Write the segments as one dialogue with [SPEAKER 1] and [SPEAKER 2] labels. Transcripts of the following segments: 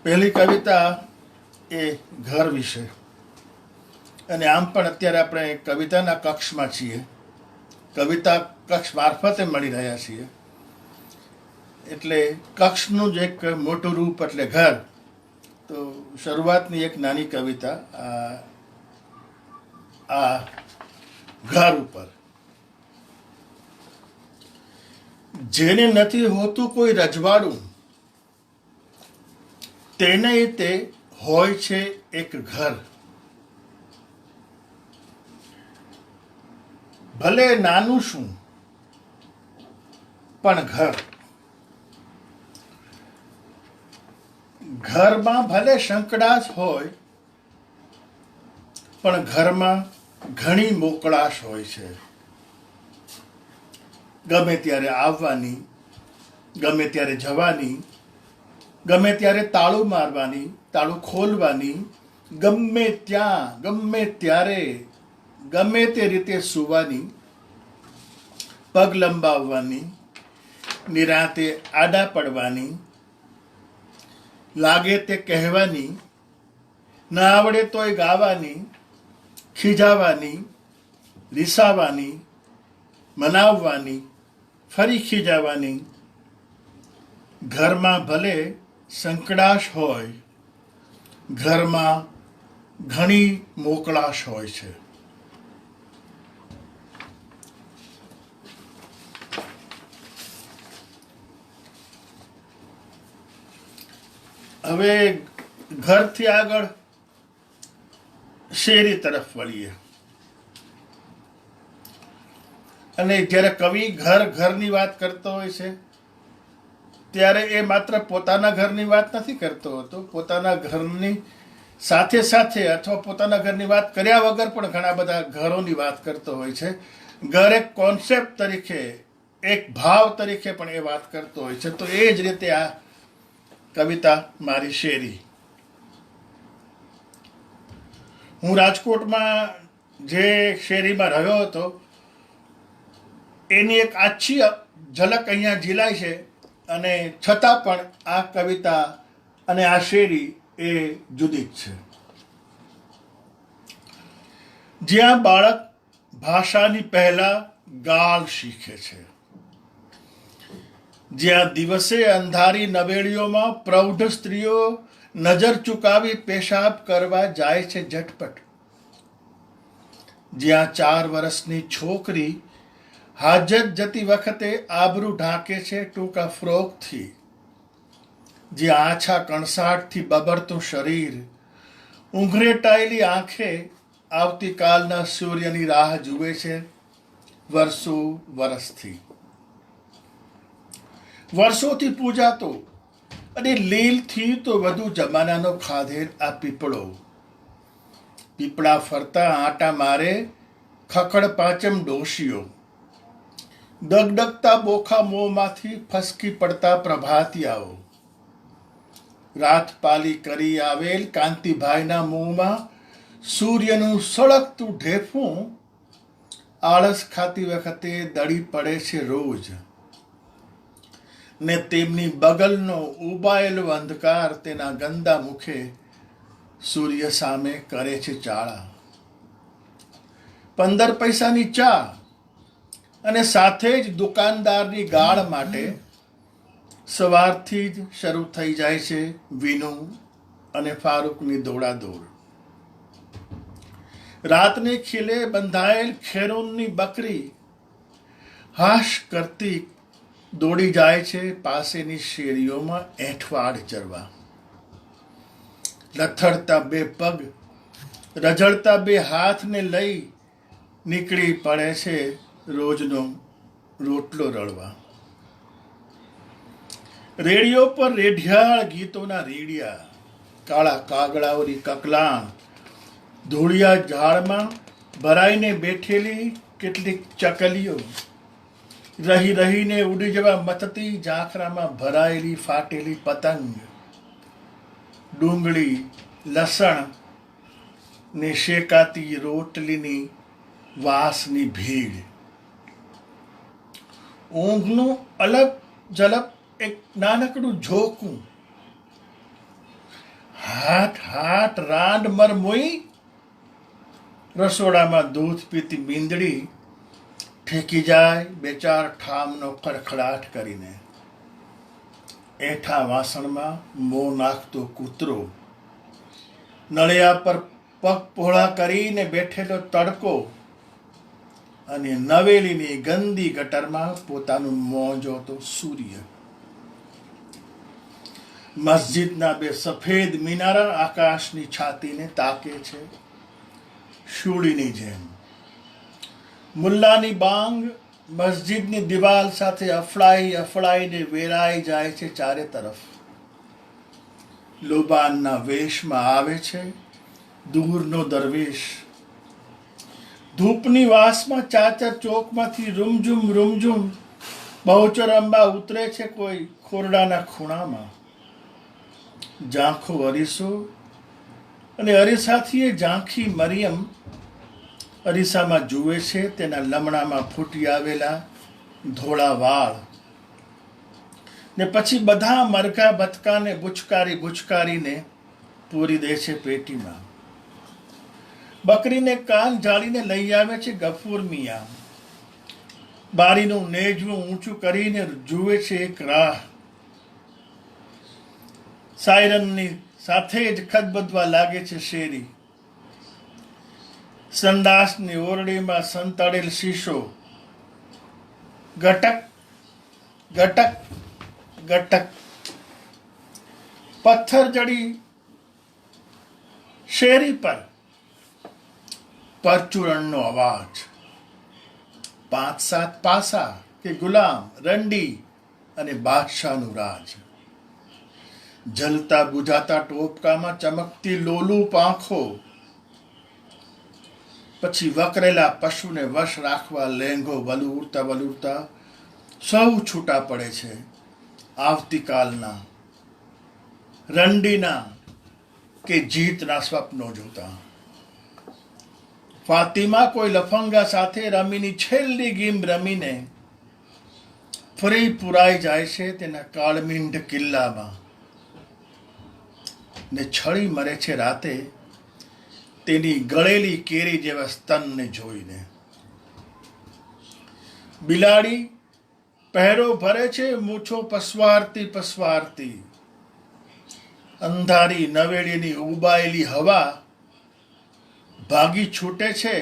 [SPEAKER 1] પહેલી કવિતા એ ઘર વિશે, અને આમ પણ અત્યારે આપણે કવિતાના કક્ષમાં છીએ, કવિતા કક્ષ મારફતે મળી રહ્યા છીએ, એટલે કક્ષનું જ એક મોટું રૂપ એટલે ઘર. તો શરૂઆતની એક નાની કવિતા આ ઘર ઉપર. જેને નથી હોતું કોઈ રજવાડું, તેને તે હોય છે એક ઘર. ભલે નાનું શું પણ ઘર. ઘરમાં ભલે સંકડાશ હોય પણ ઘરમાં ઘણી મોકળાશ હોય છે. ગમે ત્યારે આવવાની, ગમે ત્યારે જવાની, ગમે ત્યારે તાળું મારવાની, તાળું ખોલવાની, ગમે ત્યાં ગમે ત્યારે ગમે તે રીતે સૂવાની, પગ લંબાવવાની, નિરાંતે આડા પડવાની, લાગે તે કહેવાની, ના આવડે તોય ગાવાની, ખીજાવાની, રીસાવાની, મનાવવાની, ફરી ખીજાવાની. ઘરમાં ભલે સંકડાશ હોય, ઘરમાં ઘણી મોકળાશ હોય છે. હવે ઘરથી આગળ શેરી તરફ વળીએ. અને જ્યારે કવિ ઘરની વાત કરતો હોય છે ત્યારે એ માત્ર પોતાના ઘરની વાત નથી કરતો હોતો. પોતાના ઘરની સાથે સાથે અથવા પોતાના ઘરની વાત કર્યા વગર પણ ઘણા બધા ઘરોની વાત કરતો હોય છે. ઘર એક કોન્સેપ્ટ તરીકે, એક ભાવ તરીકે પણ એ વાત કરતો હોય છે. તો એ જ રીતે આ કવિતા મારી શેરી. હું રાજકોટમાં જે શેરીમાં રહ્યો હતો એની એક આછી ઝલક અહીંયા ઝીલાય છે. અને છતાં પણ આ કવિતા અને આ શેરી એ જુદી જ છે. જ્યાં બાળક ભાષાની પહેલા ગાળ શીખે છે, જ્યાં દિવસે અંધારી નવેડીઓમાં પ્રૌઢ સ્ત્રીઓ નજર ચુકાવી પેશાબ કરવા જાય છે ઝટપટ, જ્યાં 4 વર્ષની છોકરી હાજત જતી વખતે આબરૂ ઢાંકે છે ટૂંકા ફ્રોકથી, જ્યાં આછા કણસાટથી બબડતું શરીર ઊંઘરેટાયેલી આંખે આવતીકાલના સૂર્યની રાહ જુએ છે વર્ષો વર્ષથી. વર્ષોથી પૂજાતો અને લીલથી તો વધુ જમાનાનો ખાધેર આ પીપળો, પીપળા ફરતા આંટા મારે ખખડ પાંચમ ડોશીઓ, ડગડગતા બોખા મોંમાંથી ફસકી પડતા પ્રભાતિયાઓ, રાત પાલી કરી આવેલ કાંતિભાઈના મોંમાં સૂર્યનું સળગતું ઢેફું આળસ ખાતી વખતે દળી પડે છે રોજ, ને તેમની બગલનો ઉબાયેલો અંધકાર તેના ગંદા મુખે સૂર્ય સામે કરે છે ચાળા. 15 પૈસાની ચા અને સાથે જ દુકાનદારની ગાળ માટે સવારથી જ શરૂ થઈ જાય છે વિનુ અને ફારૂકની દોડાદોડ. રાતને ખીલે બંધાયેલ ખેરોનની બકરી હાશ કરતી દોડી જાય છે પાસેની શેરીઓમાં એંઠવાડ ચરવા. લથડતા 2 પગ, રઝળતા 2 હાથને લઈ નીકળી પડે છે રોજનો રોટલો રળવા. રેડિયો પર રેઢિયાળ ગીતોના રેડિયા, કાળા કાગડાઓની કકલાણ, ધૂળિયા ઝાડમાં ભરાઈને બેઠેલી કેટલીક ચકલીઓ, રહી રહીને ઉડી જવા મથતી ઝાંખરામાં ભરાયેલી ફાટેલી પતંગ, ડુંગળી, લસણ ને શેકાતી રોટલીની વાસની ભીડ. ઊંઘનું અલગ ઝલક એક નાનકડું ઝોકું હાટ હાટ રાંડ મરમોઈ, રસોડામાં દૂધ પીતી મીંદડી ઠેકી જાય બે ચાર ઠામનો ખડખડાટ કરીને. એઠા વાસણમાં મોં નાખતો કૂતરો, નળિયા પર પગ પહોળા કરીને બેઠેલો તડકો અને નવેલીની ગંદી ગટરમાં પોતાનું મોં જોતો સૂર્ય. મસ્જિદના બે સફેદ મિનારા આકાશની છાતીને તાકે છે શૂળીની જેમ. મુલ્લાની બાંગ મસ્જિદની દિવાલ સાથે અફળાઈને વેરાઈ જાય છે ચારે તરફ. લોબાનના વેશમાં આવે છે દૂરનો દરવેશ. ધૂપની વાસમાં ચાચર ચોકમાંથી રૂમઝુમ બહુચર અંબા ઉતરે છે કોઈ ખોરડાના ખૂણામાં. ઝાંખો અરીસો અને અરીસાથી એ ઝાંખી મરિયમ અરીસામાં જુએ છે તેના લમણામાં ફૂટી આવેલા ધોળા વાળ ને પછી બધા મરઘા બતકાને ભૂચકારીને પૂરી દે છે પેટીમાં. બકરીને કાન જાળીને લઈ આવે છે ગફૂર મિયા. બારીનું નેજવું ઊંચું કરીને જુએ છે એક રાહ. સાયરનની સાથે જ ખદબદવા લાગે છે શેરી. સંડાસની ઓરડીમાં સંતાડેલ શીશો ગટક ગટક ગટક. પથ્થર જડી શેરી પર પરચુરણનો અવાજ. 5-7 પાસા કે ગુલામ, રંડી અને બાદશાહનું રાજ. જલતા બુઝાતા ટોપકામાં ચમકતી લોલુપ આંખો. પછી વકરેલા પશુને વશ રાખવા લેંઘો વલુરતા સૌ છૂટા પડે છે આવતીકાલના રંડીના કે જીતના સ્વપ્નો જોતા. ફાતિમા કોઈ લફંગા સાથે રમીની છેલ્લી ગેમ રમીને ફરી પુરાઈ જાય છે તેના કાળમીંઢ કિલ્લામાં ને છળી મરે છે રાતે તેની ગળેલી કેરી જેવા સ્તનને જોઈને. બિલાડી પહેરો ભરે છે મૂછો પસવારતી. અંધારી નવેડીની ઉબાયેલી હવા ભાગી છૂટે છે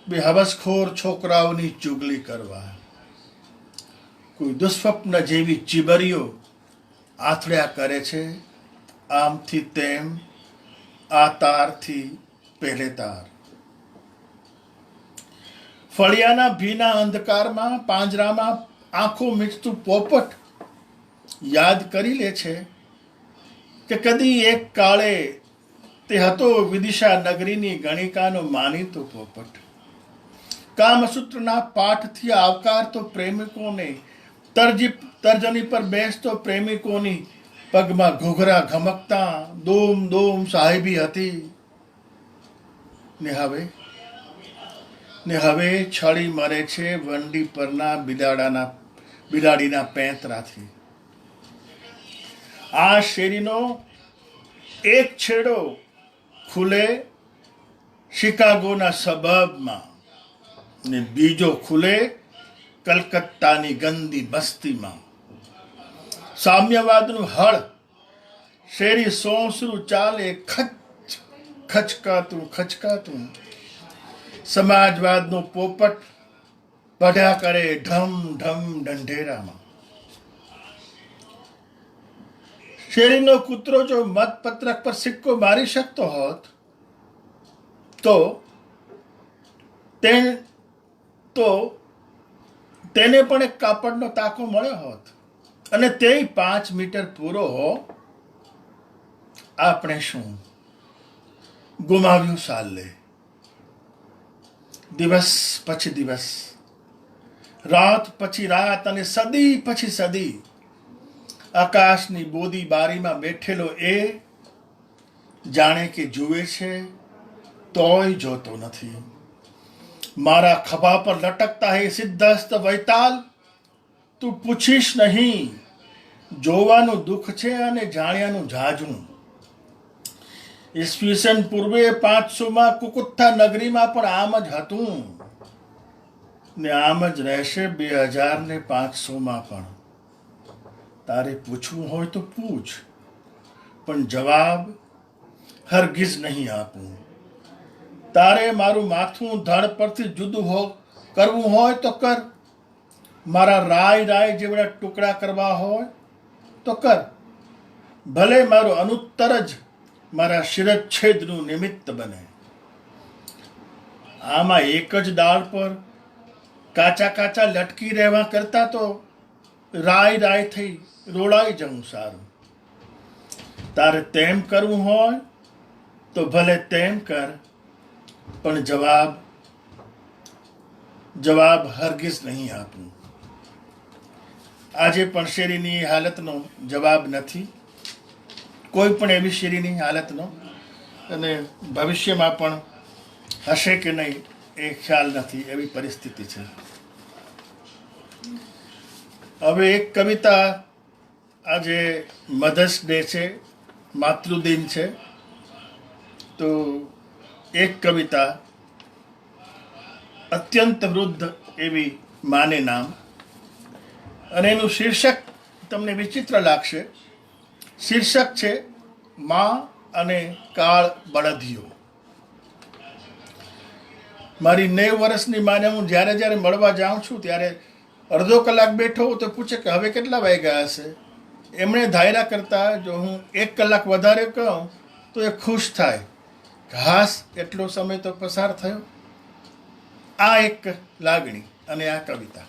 [SPEAKER 1] બે હવસખોર છોકરાઓની ચુગલી કરવા. કોઈ દુસ્વપ્ન જેવી ચીબરીઓ આથડ્યા કરે છે આમથી તેમ, આ તારથી પહેલે તાર. ફળિયાના ભીના અંધકારમાં પાંજરામાં આંખો મીચતું પોપટ યાદ કરી લે છે કે કદી એક કાળે તે હતો વિદિશા નગરીની ગણિકાનો માનીતો પોપટ. કામસૂત્રના પાઠથી આવકારતો પ્રેમિકોને, તર્જની પર બેસતો પ્રેમિકોની પગમાં ઘૂઘરા ઘમકતા દોમ સાહેબી હતી. ને હવે છળી મરે છે વંડી પરના બિલાડીના પેંતરાથી. આ શેરીનો એક છેડો ખુલે શિકાગોના સબર્બમાં ને બીજો ખુલે કલકત્તાની ગંદી બસ્તીમાં. સામ્યવાદનું હળ શેરી સોંસરું ચાલે ખચકાતું. સમાજવાદનો પોપટ બઢ્યા કરે ઢમ ઢંઢેરામાં. શેરીનો કૂતરો જો મતપત્રક પર સિક્કો મારી શકતો હોત તો તેને પણ એક કાપડનો તાકો મળ્યો હોત અને તે 5 મીટર પૂરો હો. આપણે શું ગુમાવ્યું સાલે? દિવસ પછી દિવસ, રાત પછી રાત અને સદી પછી સદી. આકાશની બોદી બારીમાં બેઠેલો એ જાણે કે જુએ છે તોય જોતો નથી. મારા ખભા પર લટકતા હે સિદ્ધસ્ત વૈતાલ, તું પૂછીશ નહીં. જોવાનું દુઃખ છે અને જાણ્યાનું ઝાઝું. ઈસવીસન પૂર્વે 500માં કુકુત્થા નગરીમાં પણ આમ જ હતું ને આમ જ રહેશે 2500માં પણ. તારે પૂછવું હોય તો પૂછ, પણ જવાબ હરગીઝ નહીં આપું. તારે મારું માથું ધડ પરથી જુદું કરવું હોય તો કર, મારા રાય જેવડા ટુકડા કરવા હોય તો કર, ભલે મારું અનુત્તર જ મારા શિરચ્છેદનું નિમિત્ત બને. આમાં એક જ દાળ પર કાચા લટકી રહેવા કરતા તો રાય થઈ રોળાઈ જવું સારું. તારે તેમ કરવું હોય તો ભલે તેમ કર, પણ જવાબ હરગીઝ નહીં આપું. આજે પણ શેરીની હાલતનો જવાબ નથી, કોઈ પણ એવી શેરીની હાલતનો, અને ભવિષ્યમાં પણ હશે કે નહીં એ ખ્યાલ નથી, એવી પરિસ્થિતિ છે. હવે એક કવિતા, આજે મધર્સ ડે છે, માતૃદિન છે, તો એક કવિતા અત્યંત વૃદ્ધ એવી માને નામ, અને એનું શીર્ષક તમને વિચિત્ર લાગશે. શીર્ષક છે માં અને કાળ બળદિયો. મારી 90 વર્ષની માને હું જ્યારે મળવા જાઉં છું ત્યારે અડધો કલાક બેઠો તો પૂછે કે હવે કેટલા વાગ્યા હશે. એમણે ધાર્યા કરતા જો હું 1 કલાક વધારે કહું તો એ ખુશ થાય, ઘાસ એટલો સમય તો પસાર થયો. આ એક લાગણી અને આ કવિતા.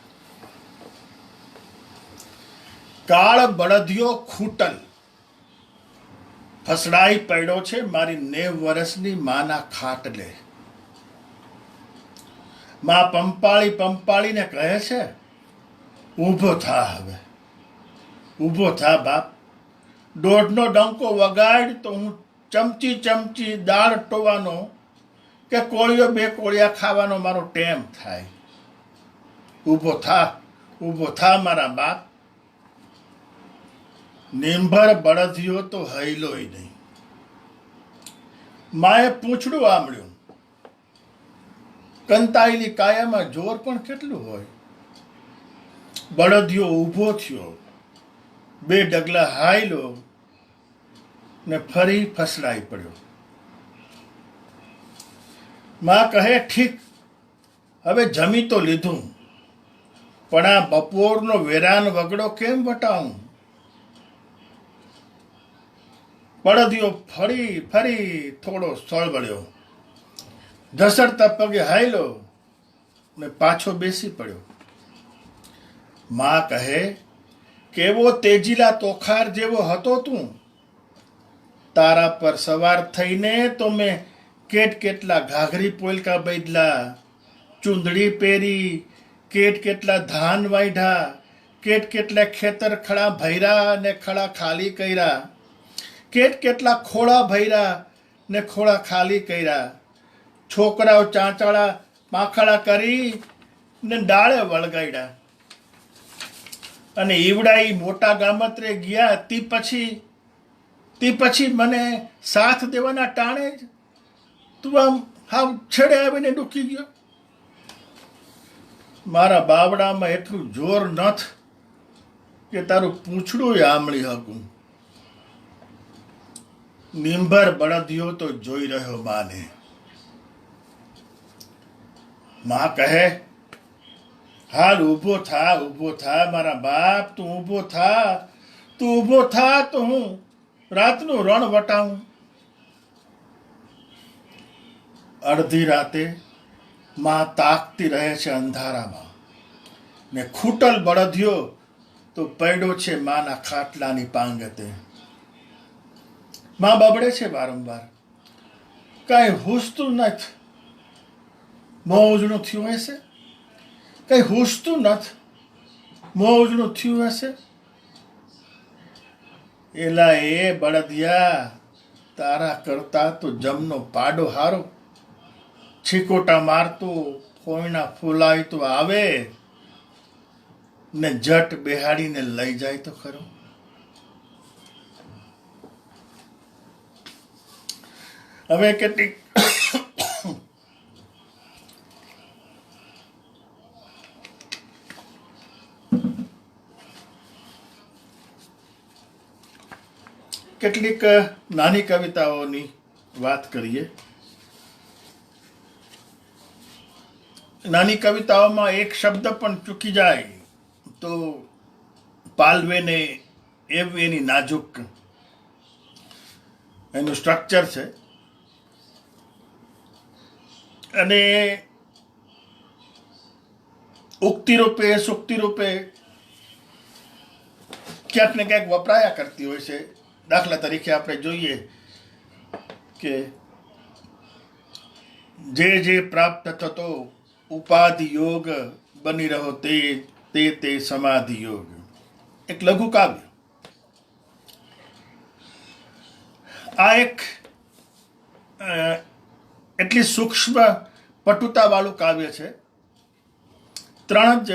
[SPEAKER 1] કાળ બળદિયો ખૂટલ ફસડાઈ પડ્યો છે મારી 90 વર્ષની માના ખાટલે. માં પંપાળીને કહે છે, ઊભો થા, હવે ઊભો થા બાપ. દોઢનો ડંકો વગાડ તો હું ચમચી દાળ ટોવાનો કે કોળીઓ 2 કોળિયા ખાવાનો મારો ટેમ થાય. ઊભો થા મારા બાપ. નિંભર બળદિયો તો હૈલોય નહીં. માએ પૂંછડું આંબળ્યું, કંતાયેલી કાયામાં જોર પણ કેટલું હોય. બળદિયો ઊભો થયો, 2 ડગલા હાયલો ને ફરી ફસડાઈ પડ્યો. માં કહે, ઠીક, હવે જમી તો લીધું, પણ આ બપોરનો વેરાન વગડો કેમ વટાવું. બળદિયો ફરી થોડો સળવળ્યો, ઘસડતા પગે હાયલો ને પાછો બેસી પડ્યો. માં કહે, કેવો તેજીલા તોખાર જેવો હતો તું. તારા પર સવાર થઈને તો મેં કેટલા ઘાઘરી પોલકા બદલા, ચૂંદડી પહેરી, કેટલા ધાન વાઢ્યા, કેટલા ખેતર ખડા ભર્યા ને ખડા ખાલી કર્યા, કેટલા ખોળા ભર્યા ને ખોળા ખાલી કર્યા. છોકરાઓ ચાંચાળા પાંખડા કરી ને ડાળે વળગાડ્યા. અને ઈવડાઈ મોટા ગામત્રે ગયા તી પછી મને સાથ દેવાના ટાણે જ તું આમ હાવ છેડે આવીને ડૂકી ગયો. મારા બાવડામાં એટલું જોર નથ કે તારું પૂંછડું આમળી શકું. નિંભર બળદિયો તો જોઈ રહ્યો માને. માં કહે, હાલ ઊભો થા મારા બાપ. તું ઊભો થા તો હું રાતનું રણ વટાવું. અડધી રાતે માં તાકતી રહે છે અંધારામાં, ને ખૂટલ બળદિયો તો પડ્યો છે માના ખાટલાની પાંગતે. માં બબડે છે વારંવાર, કઈ હુસતું નથી. મોજનું થયું હશે, કઈ હુસતું નથી. મોજનું થયું હશે. એલા એ બળદિયા, તારા કરતા તો જમનો પાડો હારો. છીકોટા મારતો ફોયણા ફૂલાય તો આવે ને જટ બેહાડીને લઈ જાય તો ખરો. હવે કેટલીક કેટલીક નાની કવિતાઓની વાત કરીએ. નાની કવિતાઓમાં એક શબ્દ પણ ચૂકી જાય તો પાલવેને એવું એની નાજુક એનું સ્ટ્રક્ચર છે. અને ઉક્તિ રૂપે સુક્તિ રૂપે ક્યાંક ને ક્યાંક વપરાયા કરતી હોય છે. દાખલા તરીકે આપણે જોઈએ કે જે જે પ્રાપ્ત થતો ઉપાધિ યોગ બની રહ્યો તે તે તે સમાધિ યોગ, એક લઘુ કાવ્ય. આ એક એટલી સૂક્ષ્મ પટુતા વાળું કાવ્ય છે. 3 જ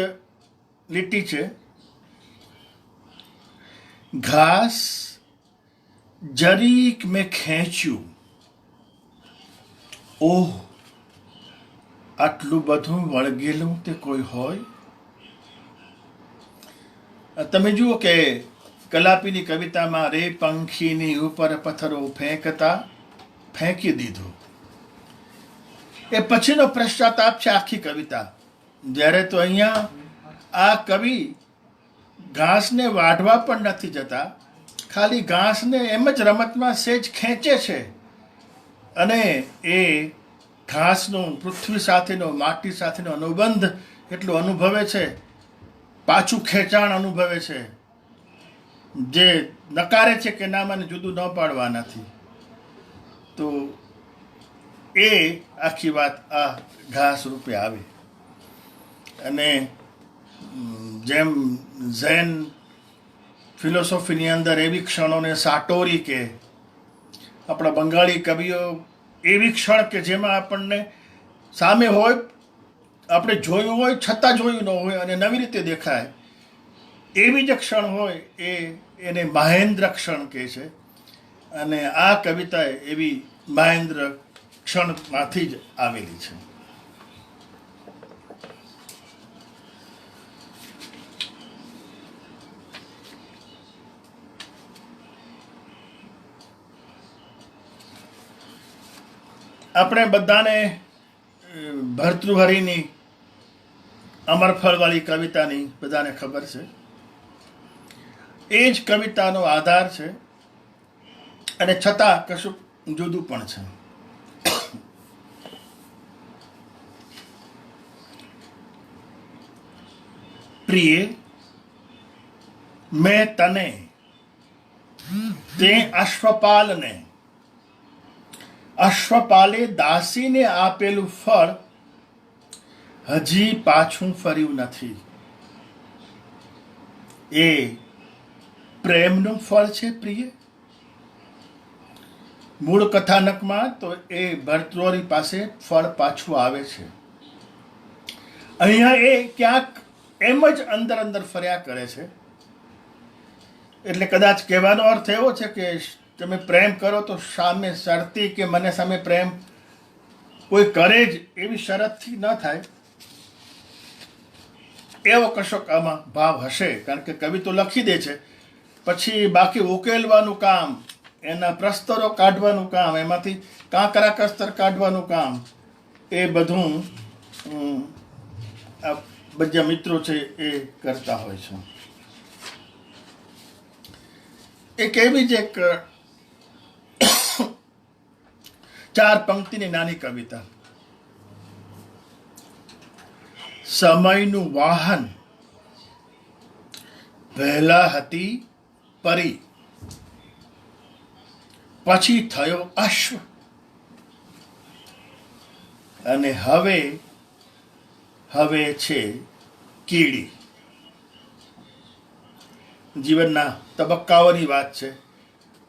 [SPEAKER 1] લીટી છે. ઘાસ જરીક મેં ખેંચ્યું, ઓહ આટલું બધું વળગેલું તે કોઈ હોય. તમે જુઓ કે કલાપીની કવિતામાં રે પંખીની ઉપર પથ્થરો ફેંકતા ફેંકી દીધો, એ પછીનો પશ્ચાતાપ છે આખી કવિતા. જ્યારે તો અહીંયા આ કવિ ઘાસને વાઢવા પણ નથી જતા, ખાલી ઘાસને એમ જ રમતમાં સેજ ખેંચે છે અને એ ઘાસનો પૃથ્વી સાથેનો માટી સાથેનો અનુબંધ એટલું અનુભવે છે, પાછું ખેંચાણ અનુભવે છે, જે નકારે છે કે ના મને જુદું ન પાડવા નથી. તો એ આખી વાત આ ઘાસ રૂપે આવી. અને જેમ ઝેન ફિલોસોફીની અંદર એવી ક્ષણોને સાટોરી કે આપણા બંગાળી કવિઓ એવી ક્ષણ કે જેમાં આપણને સામે હોય, આપણે જોયું હોય છતાં જોયું ન હોય અને નવી રીતે દેખાય, એવી જ ક્ષણ હોય એને મહેન્દ્ર ક્ષણ કહે છે. અને આ કવિતા એવી મહેન્દ્ર ક્ષણમાંથી જ આવેલી છે. આપણે બધાને ભર્તૃહરિની અમરફળવાળી કવિતાની બધાને ખબર છે. એ જ કવિતાનો આધાર છે અને છતાં કશું જુદું પણ છે. પ્રિય મેં તને તે અશ્વપાલને અશ્વપાલે દાસીને આપેલું ફળ હજી પાછું ફર્યું નથી. એ પ્રેમનું ફળ છે પ્રિય. મૂળ કથાનકમાં તો એ ભર્તૃહરિ પાસે ફળ પાછું આવે છે. અહીંયા એ ક્યાંક એમ જ અંદર અંદર ફર્યા કરે છે. એટલે કદાચ કહેવાનો અર્થ એવો છે કે તમે પ્રેમ કરો તો સામે શરતી કે મને સામે પ્રેમ કોઈ કરે જ એવી શરતથી ન થાય, એવો કશોક આમાં ભાવ હશે. કારણ કે કવિ તો લખી દે છે, પછી બાકી ઉકેલવાનું કામ, એના પ્રસ્તરો કાઢવાનું કામ, એમાંથી કાંકરા કસ્તર કાઢવાનું કામ, એ બધું આ બધા મિત્રો છે એ કરતા હોય છે. એક એવી જ એક 4 પંક્તિની નાની કવિતા. સમયનું વાહન પહેલા હતી પરી, પછી થયો અશ્વ, અને હવે છે કીડી. જીવનના તબક્કાઓની વાત છે.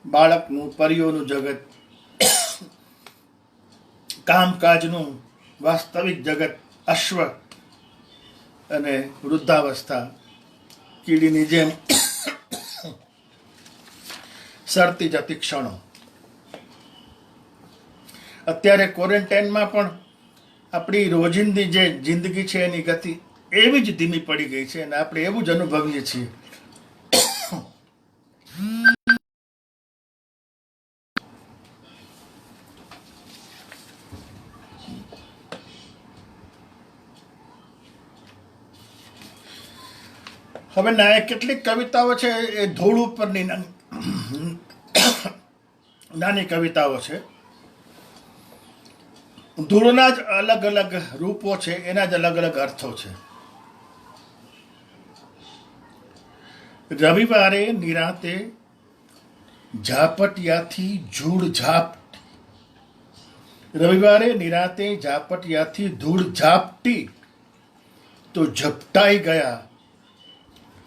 [SPEAKER 1] બાળકનું, પરીઓનું જગત, કામકાજનું વાસ્તવિક જગત અશ્વ, અને વૃદ્ધાવસ્થા કીડીની જેમ સરતી જતી ક્ષણો. અત્યારે ક્વોરન્ટાઇનમાં પણ આપણી રોજિંદી જે જિંદગી છે એની ગતિ એવી જ ધીમી પડી ગઈ છે અને આપણે એવું જ અનુભવીએ છીએ. હવે ના કેટલીક કવિતાઓ છે એ ધૂળ ઉપરની નાની કવિતાઓ છે. ધૂળના જ અલગ અલગ રૂપો છે, એના જ અલગ અલગ અર્થો છે. રવિવારે નિરાતે ઝાપટિયાથી ધૂળ ઝાપટી, રવિવારે નિરાતે ઝાપટિયાથી ધૂળ ઝાપટી તો ઝપટાઈ ગયા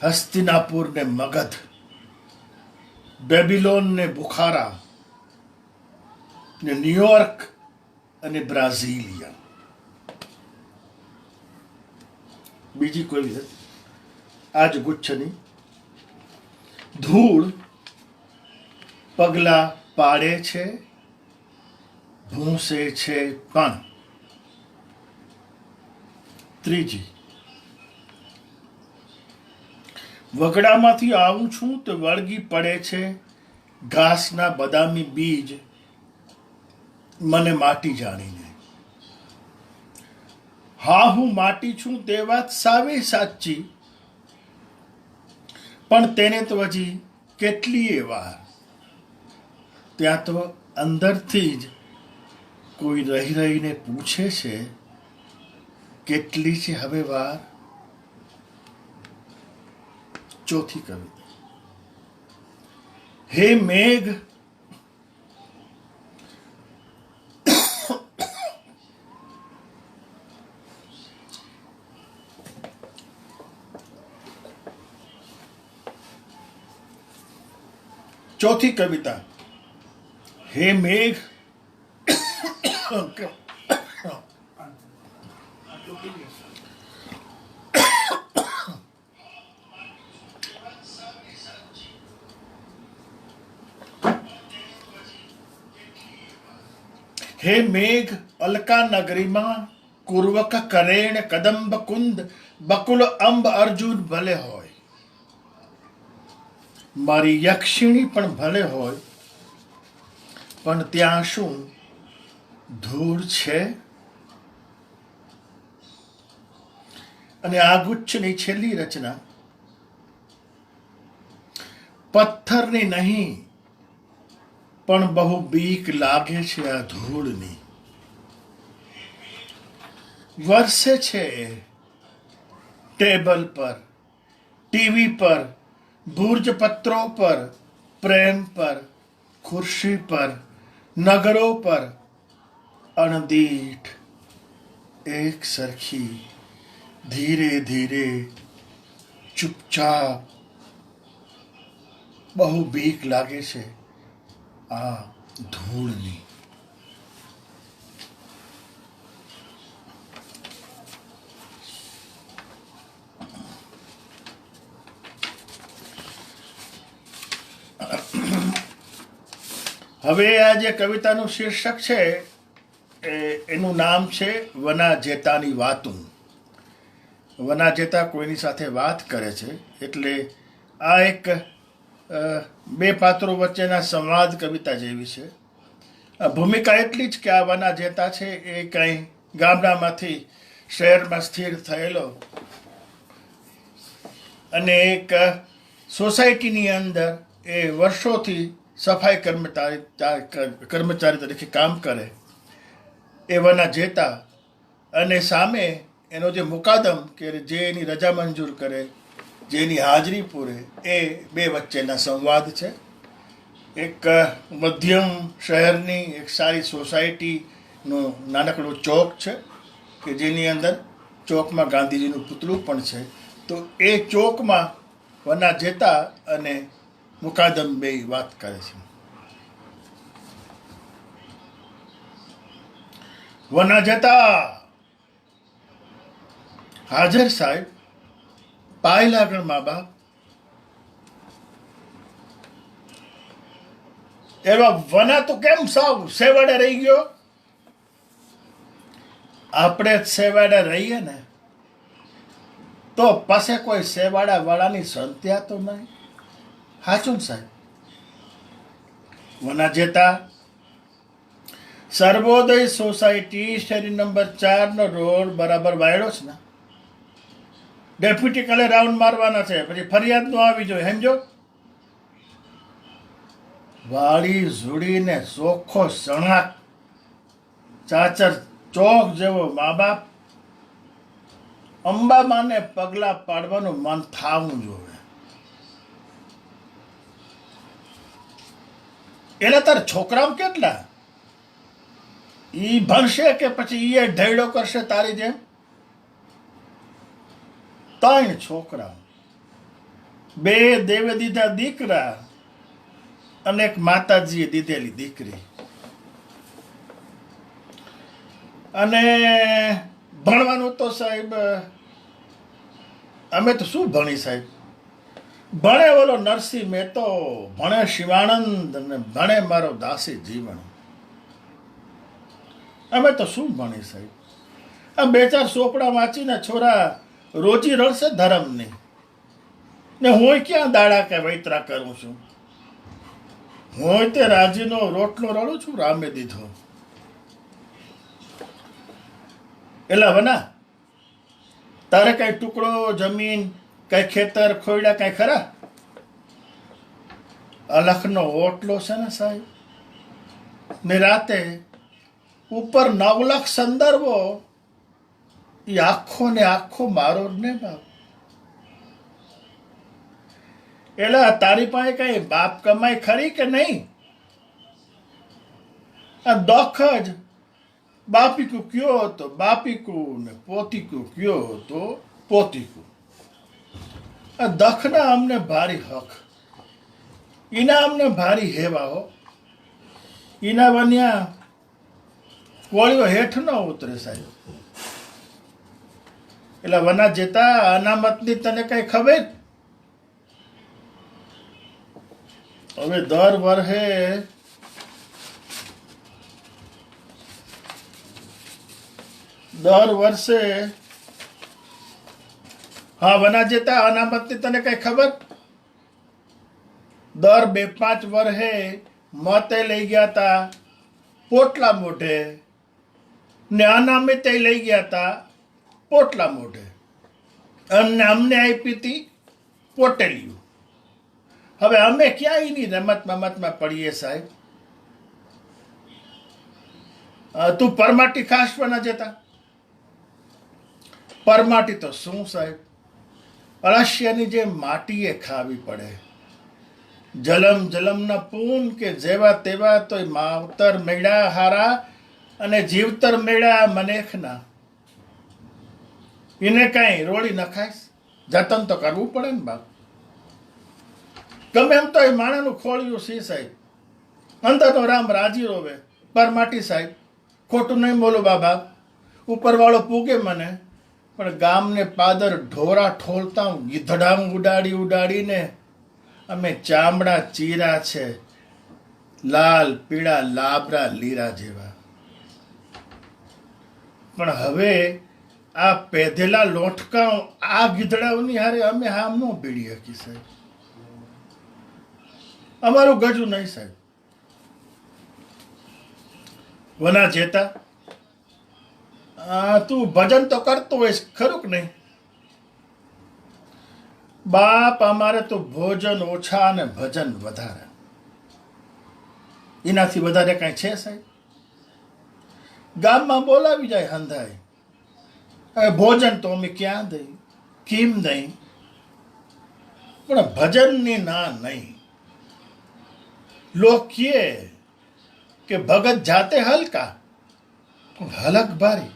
[SPEAKER 1] હસ્તિનાપુર ને મગધ, બેબીલોન ને બુખારા ને ન્યુયોર્ક અને બ્રાઝિલિયા. બીજી કોઈ આજ ગુચ્છની ધૂળ પગલા પાડે છે, ભૂંસે છે પણ. ત્રીજી વગડામાંથી આવું છું તો વળગી પડે છે ઘાસના બદામી બીજ મને માટી જાણીને. હા હું માટી છું તે વાત સાવે સાચી, પણ તેને તો હજી કેટલીય વાર. ત્યાં તો અંદરથી જ કોઈ રહી રહીને પૂછે છે કેટલી છે હવે વાર. ચોથી કવિતા. હે મેઘ ચોથી કવિતા. હે મેઘ હે મેઘ અલકા નગરીમાં કુર્વક કરેણ કદંબ કુંદ બકુલ અંબ અર્જુન ભલે હોય, મારી યક્ષિણી પણ ભલે હોય, પણ ત્યાં શું ધૂળ છે? અને આ ગુચ્છની છેલ્લી રચના પથ્થરની નહીં પણ બહુ બીક લાગે છે આ ધૂળની. વરસે છે ટેબલ પર, ટીવી પર, ભુર્જપત્રો પર, પ્રેમ પર, ખુરશી પર, નગરો પર, અણદીઠ એક સરખી ધીરે ધીરે ચૂપચાપ. બહુ બીક લાગે છે આ ધૂળની. હવે આ જે કવિતાનું શીર્ષક છે એનું નામ છે વના જેતાની વાતું. વના જેતા કોઈની સાથે વાત કરે છે એટલે આ એક બે પાત્રો વચ્ચેના સંવાદ કવિતા જેવી છે. ભૂમિકા એટલી જ કે આ વના જેતા છે એ કંઈ ગામડામાંથી શહેરમાં સ્થિર થયેલો અને એક સોસાયટીની અંદર એ વર્ષોથી સફાઈ કર્મચારી તરીકે કામ કરે એ વના જેતા, અને સામે એનો જે મુકાદમ કે જે એની રજા મંજૂર કરે, જેની હાજરી પૂરે, એ બે વચ્ચેના સંવાદ છે. એક મધ્યમ શહેરની એક સારી સોસાયટીનો નાનકડો ચોક છે કે જેની અંદર ચોકમાં ગાંધીજીનું પુતળું પણ છે. તો એ ચોકમાં વના જેતા અને મુકાદમ બે વાત કરે છે. વના જેતા. હાજર સાહેબ, પાય લાગણ મા બાપ. એવા વના તો કેમ સાવ સેવડે રહી ગયો? આપણે જ સેવાડા રહીએ ને તો પાસે કોઈ સેવાડા વાળાની સંત્યા તો નહીં. સાચું ને સાહેબ? વના જેતા સર્વોદય સોસાયટી શેરી નંબર 4 નો રોડ બરાબર વાયડો છે ને. ડેપ્યુટી કાલે રાઉન્ડ મારવાના છે, પછી ફરિયાદ નો આવી જોઈએ, સમજો. વાળી ઝૂડીને ચોખ્ખો સણાક ચાચર ચોક જેવો મા બાપ અંબામાને પગલા પાડવાનું મન થાવું જોઈએ. એટલે તાર છોકરાઓ કેટલા ઈ ભણશે કે પછી ઈ ઢેડો કરશે તારી જેમ? 3 છોકરા, 2 દેવે દીધા દીકરા અને એક માતાજીએ દીધેલી દીકરી. અને ભણવાનું તો સાહેબ અમે તો શું ભણી સાહેબ? ભણે ઓલો નરસિંહ મહેતો, ભણે શિવાનંદ અને ભણે મારો દાસી જીવન. અમે તો શું ભણી સાહેબ? આ 2-4 ચોપડા વાંચીને છોરા રોજી રળશે ધર્મની ને હું ક્યાં દાડા કે વૈતરા કરું છું? હું તે રાજીનો રોટલો રળું છું, રામે દીધો. એટલે વના તારે કઈ ટુકડો જમીન, કઈ ખેતર ખોયડા કઈ ખરા? અલખનો ઓટલો છે ને સાહેબ, ને રાતે ઉપર 9 લાખ સંદર્ભો, એ આખો ને આખો મારો જ ને બાપ. એટલે તારી પાસે કઈ બાપ કમાઈ ખરી કે નહીં? આ દખ જ બાપીકું કયો તો બાપીકું ને પોતીકું કયો તો પોતીકું. આ દખના અમને ભારી હક, ઈના અમને ભારી હેવા હો. ઈના બન્યા કોળીઓ હેઠ ન ઉતરે સાહેબ. એટલે વના જેતા અનામતની તને કઈ ખબર? હવે દર વર્ષે હા વના જેતા અનામતની તને કઈ ખબર? દર 2-5 વર્ષે મતે લઈ ગયા તા પોટલા મોઢે ને અનામિતે લઈ ગયા તા પોટલા મોઢે, અને અમને આપી હતી પોટેલિયું. હવે અમે ક્યાં એની રમતમાં પડીએ સાહેબ? તું પરમાટી ખાસ બના જતા? પરમાટી તો શું સાહેબ, અળસિયાની જે માટીએ ખાવી પડે. જલમના પૂન કે જેવા તેવા તોય માવતર મેળા હારા અને જીવતર મેળા મનેખના. એને કઈ રોળી નખાઈશ? જતન તો કરવું પડે ને બાપ. ગમે એમ તો એ માણાનું ખોળ્યું સી સાહેબ, અંદરનો રામ રાજી રોવે. પરમાટી સાહેબ ખોટું નહીં બોલું બાબા, ઉપરવાળો પૂગે મને, પણ ગામને પાદર ઢોરા ઠોલતા ગીધડા ઉડાડીને અમે ચામડા ચીરા છે, લાલ પીળા લાબરા લીરા જેવા. પણ હવે આ પેધેલા લોટકા આ ગીધડાઓની હારે અમે હામ ન ભીડી હકી સાહેબ. અમારું ગજું નહીં સાહેબ. વના જેતા તું ભજન તો કરતો હોઈશ ખરું કે નહીં? બાપ અમારે તો ભોજન ઓછા અને ભજન વધારે. એનાથી વધારે કઈ છે સાહેબ? ગામમાં બોલાવી જાય હંધાય, હવે ભોજન તો અમે ક્યાં દઈ, કેમ દઈ, પણ ભજનની ના નહીં. લોક કે ભગત જાતે હલકા હલક ભારી.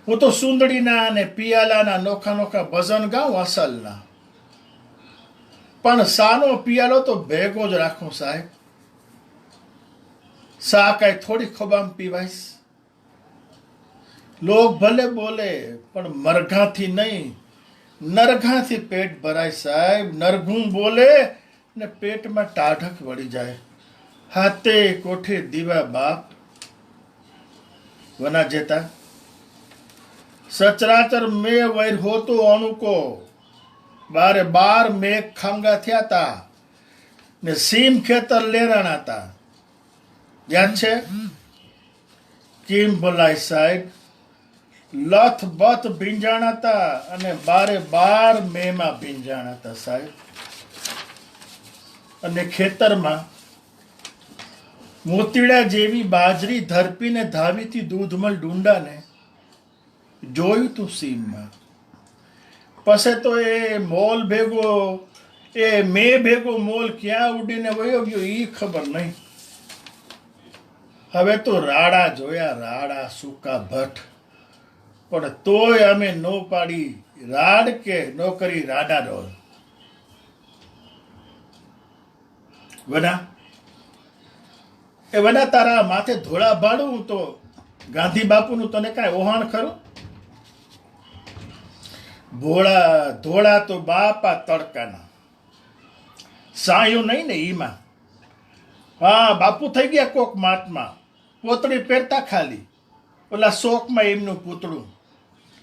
[SPEAKER 1] હું તો સુંદડીના અને પિયાલાના નોખા ભજન ગાઉં અસલના, પણ સાનો પિયાલો તો ભેગો જ રાખું સાહેબ. સા કઈ થોડી ખોબામાં પીવાઈશ. લોક ભલે બોલે પણ મરઘાથી નહીં, નરઘાથી પેટ ભરાય સાહેબ. નરઘું બોલે ને પેટમાં ટાઢક વળી જાય. હાથે કોઠે દીવા બાપ. વના જેતા સચરાચર મેં વૈર હોતો અણુકો બારે બાર મેઘ ખાંગા થયા તા ને સીમ ખેતર લેરાણા હતા. યાદ છે? કેમ ભલાય સાહેબ લથ બથ ભીંજાણા હતા અને બારે બાર મેમાં ભીંજાણા હતા સાહેબ. અને ખેતરમાં મોતીડા જેવી બાજરી ધરપીને ધાવીથી દૂધમલ ડુંડાને જોયું તું સીમમાં. પછી તો એ મોલ ભેગો એ મેં ભેગો મોલ ક્યાં ઉડીને વયો ગયો એ ખબર નહીં. હવે તો રાડા જોયા, રાડા સૂકા ભટ્ટ, પણ તોય અમે નો પાડી રાડ કે નો કરી રાડા રોલ. વના એ વના તારા માથે ધોળા ભાડું તો ગાંધી બાપુનું તને કાંઈ ઓહાણ ખરું? ભોળા ધોળા તો બાપા તડકાના સાયું નહીં ને ઈમાં. હા, બાપુ થઈ ગયા કોક માટમાં, પોતળી પહેરતા ખાલી ઓલા શોકમાં એમનું પૂતળું.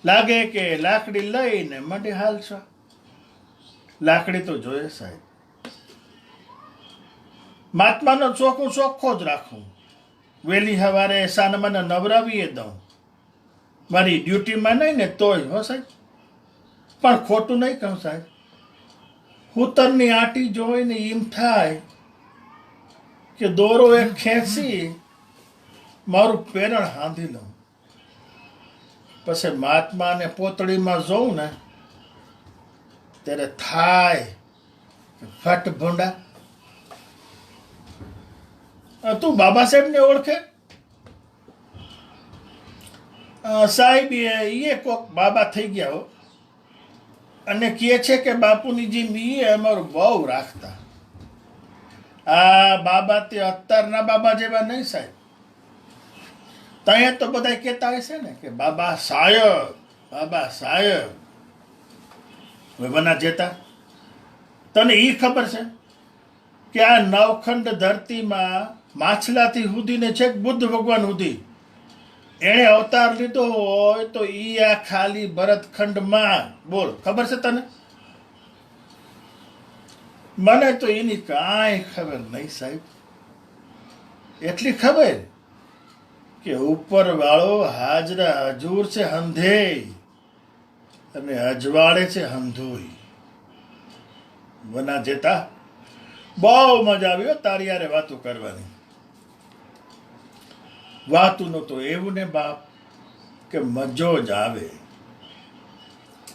[SPEAKER 1] લાગે કે લાકડી લઈને મંડી હાલશો. લાકડી તો જોઈએ સાહેબ. મહાત્માનો શોખ હું ચોખ્ખો જ રાખું. વહેલી સવારે સાનમાને નવરાવીએ દઉં, મારી ડ્યુટીમાં નહીં ને તોય. હો સાહેબ, પણ ખોટું નહીં કહું સાહેબ. હુતરની આંટી જોઈને એમ થાય કે દોરો એક ખેંચી મારું પેરણ હાંધી લઉં. પછી મહાત્માને પોતળીમાં જોઉં ને ત્યારે થાય ફટ ભૂંડા. તું બાબા સાહેબને ઓળખે? સાહેબ એ કોક બાબા થઈ ગયા હો, અને કહે છે કે બાપુની જેમ એ અમારું બહુ રાખતા. આ બાબા તે અત્યારના બાબા જેવા નહીં સાહેબ. ત્યાં તો બધા કહેતા હશે ને કે બાબા સાહેબ, બાબા સાહેબ. વના જેતા તને એ ખબર છે કે આ નવખંડ ધરતીમાં માછલાથી સુધીને છેક બુદ્ધ ભગવાન સુધી એણે અવતાર લીધો હોય તો ઈ આ ખાલી ભરતખંડમાં. બોલ, ખબર છે તને? મને તો એની કાંઈ ખબર નહીં સાહેબ. એટલી ખબર કે ઉપર વાળો હાજરા હજૂર છે હંધે અને અજવાળે છે હંધોઈ. વના જેતા બહુ મજા આવી તારી યારે વાતો કરવાની. વાતુંનો તો એવું ને બાપ કે મજો જ આવે,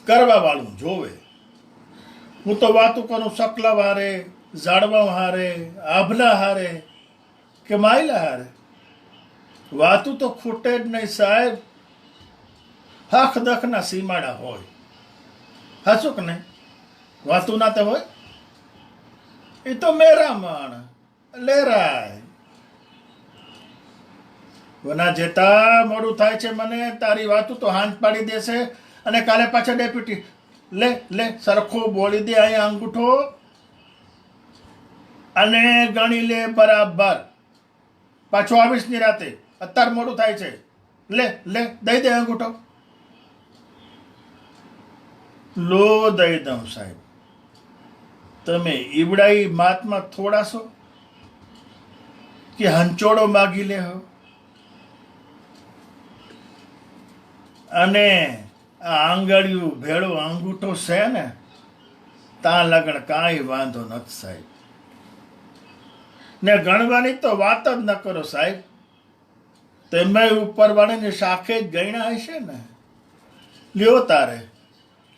[SPEAKER 1] કરવા વાળું જોવે. હું તો વાતું કરું સકલા હારે, ઝાડવા હારે, આભલા હારે કે માયલા હારે. વાતું તો ખૂટે જ નહીં સાહેબ. હખ દખના સીમાડા હોય. હાચું કે નહીં? વાતું ના તો હોય. એ તો મેરા માણ લેરાય. વના જેતા મોડું થાય છે મને. તારી વાતું તો હાંજ પાડી દેશે અને કાલે પાછા ડેપ્યુટી લે લે સરખો બોલી દે અહીંયા અંગૂઠો અને ગણી લે બરાબર. પાછો આવીશ ની રાતે. અત્યારે મોડું થાય છે. લે લે દઈ દે અંગૂઠો. લો દઈ દઉં સાહેબ. તમે ઈવડાઈ માતમાં થોડા છો કે હંચોડો માગી લે હો. અને આ આંગળિયું ભેળો અંગૂઠો છે ને ત્યાં લગણ કાંઈ વાંધો નથી સાહેબ. ને ગણવાની તો વાત જ ન કરો સાહેબ. તમે ઉપરવાળાની શાખે જ ગણ્યા હશે ને. લ્યો તારે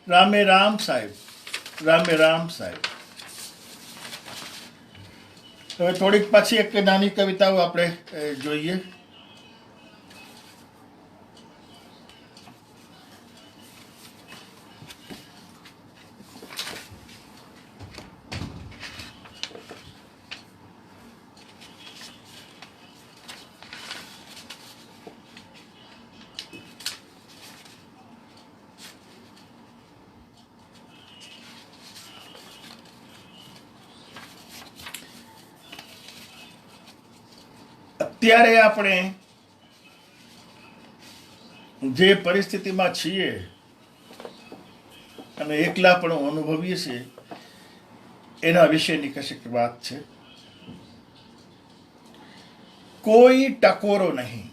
[SPEAKER 1] રામે રામ સાહેબ, રામે રામ સાહેબ. હવે થોડીક પછી એક નાની કવિતાઓ આપણે જોઈએ. અત્યારે આપણે જે પરિસ્થિતિમાં છીએ અને એકલા પણ અનુભવીએ છીએ એના વિશેની કશીક વાત છે. કોઈ ટકોરો નહીં,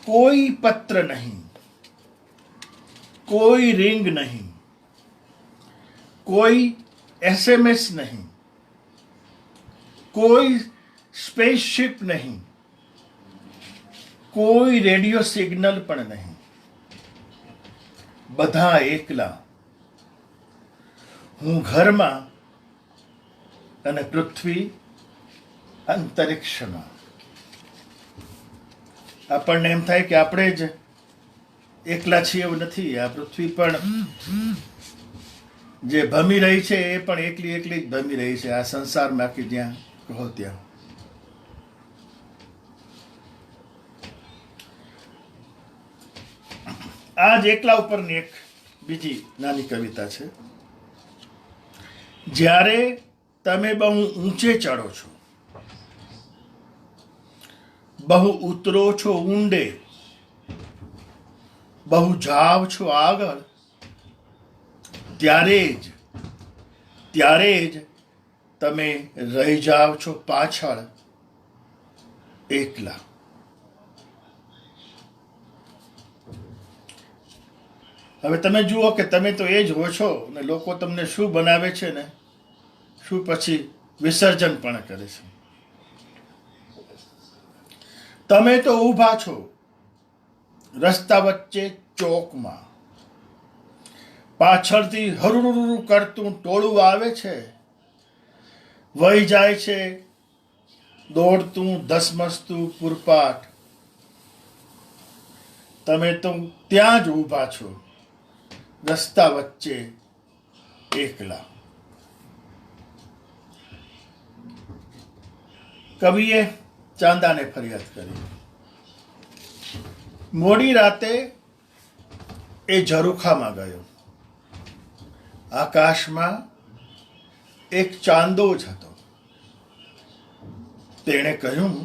[SPEAKER 1] કોઈ પત્ર નહીં, કોઈ રિંગ નહીં, કોઈ SMS નહીં, કોઈ સ્પેસશિપ નહીં, કોઈ રેડિયો સિગ્નલ પણ નહીં. બધા એકલા. હું ઘરમાં અને પૃથ્વી અંતરિક્ષમાં. આપણને એમ થાય કે આપણે જ એકલા છીએ, એવું નથી. આ પૃથ્વી પણ જે ભમી રહી છે એ પણ એકલી એકલી જ ભમી રહી છે. આ સંસારમાં કે જ્યાં કહો ત્યાં. આ જ એકલા ઉપરની એક બીજી નાની કવિતા છે. જ્યારે તમે બહુ ઊંચે ચડો છો, બહુ ઉતરો છો ઊંડે, બહુ જાવ છો આગળ, ત્યારે જ તમે રહી જાવ છો પાછળ એકલા. હવે તમે જુઓ કે તમે તો એ જ હો છો ને લોકો તમને શું બનાવે છે ને શું પછી વિસર્જન પણ કરે છે. તમે તો ઊભા છો રસ્તા વચ્ચે ચોકમાં, પાછળથી હરુરુરુ કરતું ટોળું આવે છે, વહી જાય છે દોડતું ધસમસતું પૂરપાટ. તમે તો ત્યાં જ ઊભા છો રસ્તા વચ્ચે એકલા. કવિએ ચાંદાને ફરિયાદ કરી. મોડી રાતે એ ઝરૂખામાં ગયો. આકાશમાં એક ચાંદો જ હતો. તેણે કહ્યું,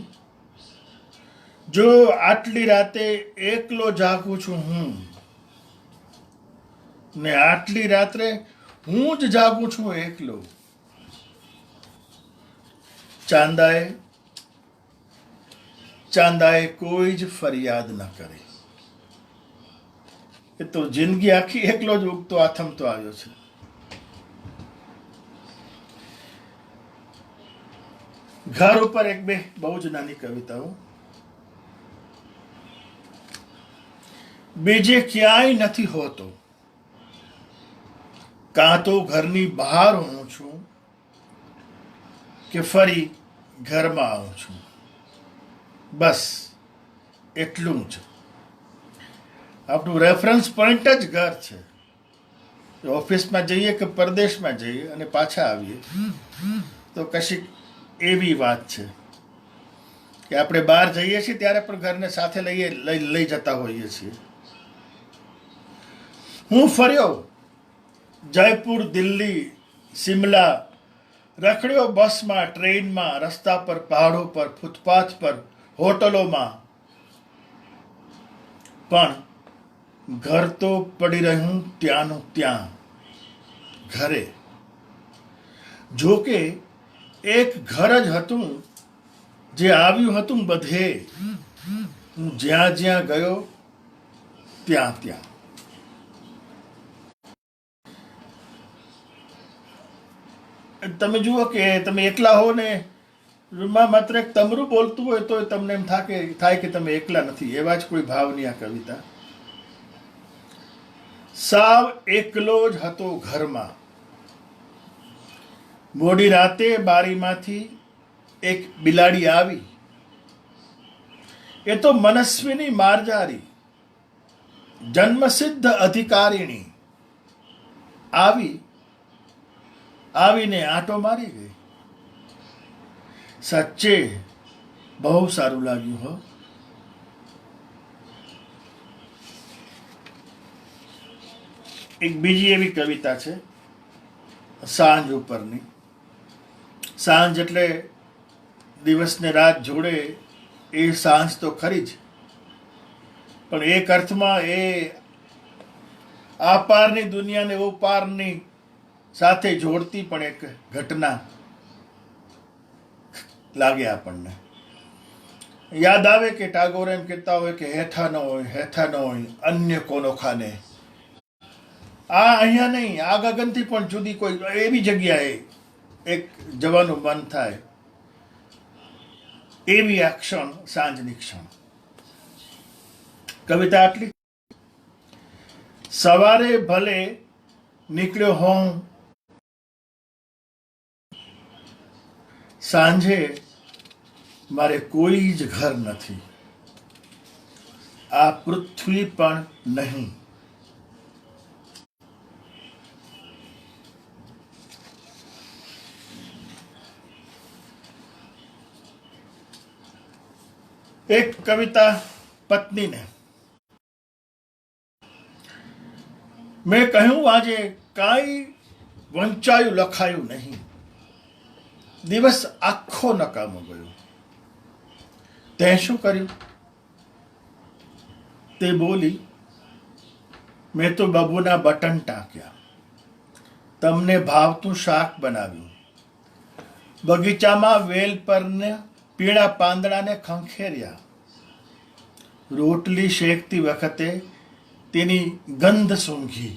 [SPEAKER 1] જો આટલી રાતે એકલો જાગું છું હું, ને આટલી રાત્રે હું જ જાગું છું એકલો. ચાંદાએ કોઈ જ ફરિયાદ ન કરી. એ તો જિંદગી આખી એકલો જ ઉગતો આથમતો આવ્યો છે. ઘર ઉપર એક બે બહુ જ નાની કવિતાઓ. બીજે ક્યાંય નથી હોતો, કાં તો ઘરની બહાર હું છું કે ફરી ઘરમાં આવું છું. બસ એટલું જ. આપણું રેફરન્સ પોઈન્ટ જ ઘર છે. ઓફિસમાં જઈએ કે પરદેશમાં જઈએ અને પાછા આવીએ તો કશીક એવી વાત છે કે આપણે બહાર જઈએ છીએ ત્યારે પણ ઘરને સાથે લઈ જતા હોઈએ છીએ. હું ફર્યો જયપુર, દિલ્હી, સિમલા, રખડ્યો બસમાં, ટ્રેનમાં, રસ્તા પર, પહાડો પર, ફૂટપાથ પર, હોટલોમાં, પણ ઘર તો પડી રહ્યું ત્યાંનું ત્યાં. ઘરે જોકે એક ઘર જ હતું જે આવ્યું હતું બધે. હું જ્યાં જ્યાં ગયો ત્યાં ત્યાં. તમે જુઓ કે તમે એકલા હો ને રૂમમાં માત્ર એક તમરું બોલતું હોય તો તમને એમ થાય કે તમે એકલા નથી. એવા જ કોઈ ભાવની આ કવિતા. સાવ એકલો જ હતો ઘરમાં. મોડી રાતે બારીમાંથી એક બિલાડી આવી. એ તો મનસ્વીની મારજારી, જન્મસિદ્ધ અધિકારીણી. આવીને આંટો મારી ગઈ. સાચે બહુ સારું લાગ્યું હો. એક બીજી એવી કવિતા છે સાંજ ઉપરની. સાંજ એટલે દિવસને રાત જોડે એ સાંજ તો ખરી જ, પણ એક અર્થમાં એ આ પારની દુનિયાને ઓ પારની સાથે જોડતી પણ એક ઘટના લાગે આપણને. યાદ આવે કે ટાગોર એમ કહેતા હોય કે હેઠા ન હોય અન્ય કોનો ખાને. આ અહીંયા નહીં, આ ગગનથી પણ જુદી કોઈ એવી જગ્યાએ એક જવાનું મન થાય, એવી આ ક્ષણ, સાંજની ક્ષણ. કવિતા આટલી. સવારે ભલે નીકળ્યો હોઉં, સાંજે મારે કોઈ જ ઘર નથી, આ પૃથ્વી પણ નહીં. એક કવિતા પત્નીને. મેં કહ્યું આજે કાંઈ વંચાયું લખાયું નહીં, દિવસ આખો નકામો ગયો. તે શું કર્યું? તે બોલી, મેં તો બબુના બટન ટાંક્યા, તમને ભાવતું શાક બનાવ્યું, બગીચામાં વેલ પરને પીળા પાંદડાને ખંખેર્યા, રોટલી શેકતી વખતે તેની ગંધ સૂંઘી,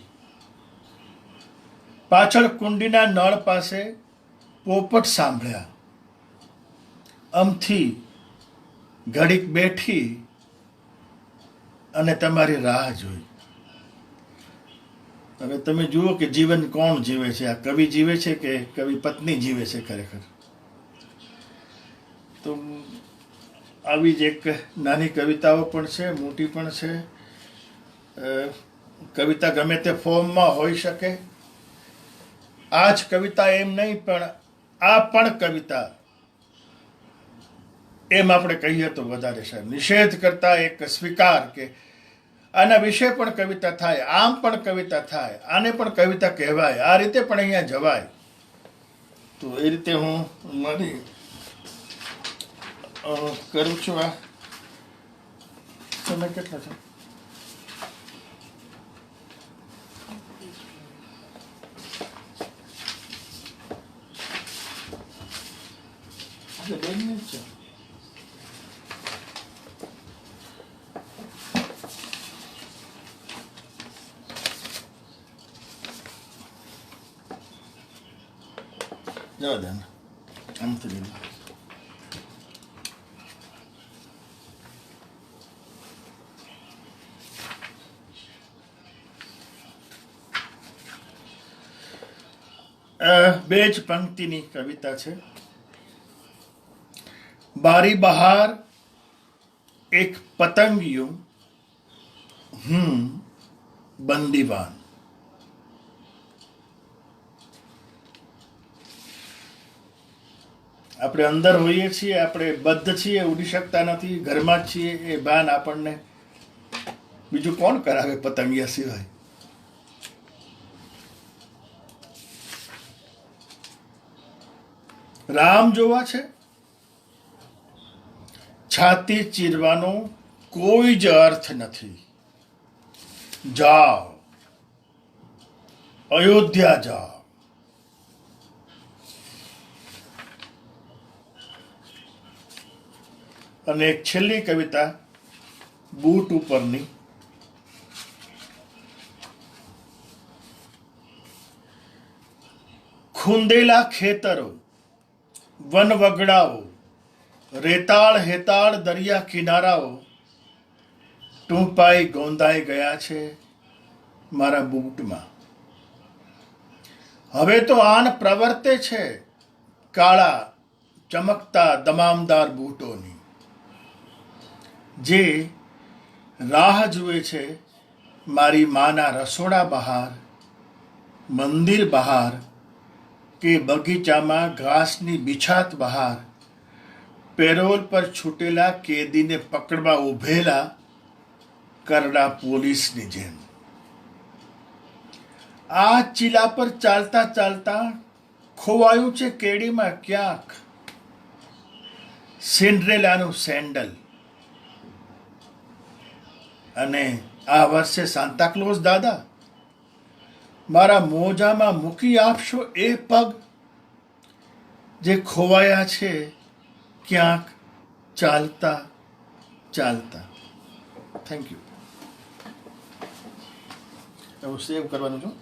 [SPEAKER 1] પાછળ કુંડીના નળ પાસે પોપટ સાંભળ્યા, અમથી ઘડીક બેઠી અને તમારી રાહ જોઈ. હવે તમે જુઓ કે જીવન કોણ જીવે છે, આ કવિ જીવે છે કે કવિ પત્ની જીવે છે ખરેખર. તો આવી જ એક નાની કવિતાઓ પણ છે, મોટી પણ છે. કવિતા ગમે તે ફોર્મમાં હોઈ શકે. આ જ કવિતા એમ નહીં, પણ આ પણ કવિતા એમ આપણે કહીએ તો વધારે છે. નિષેધ કરતા એક સ્વીકાર કે આના વિશે પણ કવિતા થાય, આમ પણ કવિતા થાય, આને પણ કવિતા કહેવાય, આ રીતે પણ અહીંયા જવાય. તો એ રીતે હું મારી કરું છું. આ તમે કેટલા છો? જવા દે આમથી બે જ પંક્તિની કવિતા છે. બારી બહાર એક પતંગિયું, હું બંદીવાન. આપણે અંદર હોઈએ છીએ, આપણે બદ્ધ છીએ, ઉડી શકતા નથી, ઘરમાં જ છીએ. એ ભાન આપણને બીજું કોણ કરાવે પતંગિયા સિવાય? રામ જોવા છે, છાતી ચીરવાનો કોઈ જ અર્થ નથી. જાઓ, અયોધ્યા જાઓ. અને એક છેલ્લી કવિતા બૂટ ઉપરની. ખૂંદેલા ખેતરો, વન વગડાઓ, રેતાળ હેતાળ દરિયા કિનારાઓ ટૂંપાઈ ગોંધાઈ ગયા છે મારા બૂટમાં. હવે તો આન પ્રવર્તે છે કાળા ચમકતા દમામદાર બૂટોની, જે રાહ જુએ છે મારી માના રસોડા બહાર, મંદિર બહાર કે બગીચામાં ઘાસની બિછાત બહાર, પેરોલ પર છૂટેલા કેદીને પકડવા ઉભેલા કરડા પોલીસની જેમ. આ ચીલા પર ચાલતા ચાલતા ખોવાયું છે કેડીમાં ક્યાંક સિન્ડ્રેલાનું સેન્ડલ. અને આ વર્ષે સાન્તાક્લોઝ દાદા મારા મોજામાં મૂકી આપશો એ પગ જે ખોવાયા છે ક્યાંક ચાલતા ચાલતા. Thank you. એવું સેવ કરવાનું છું.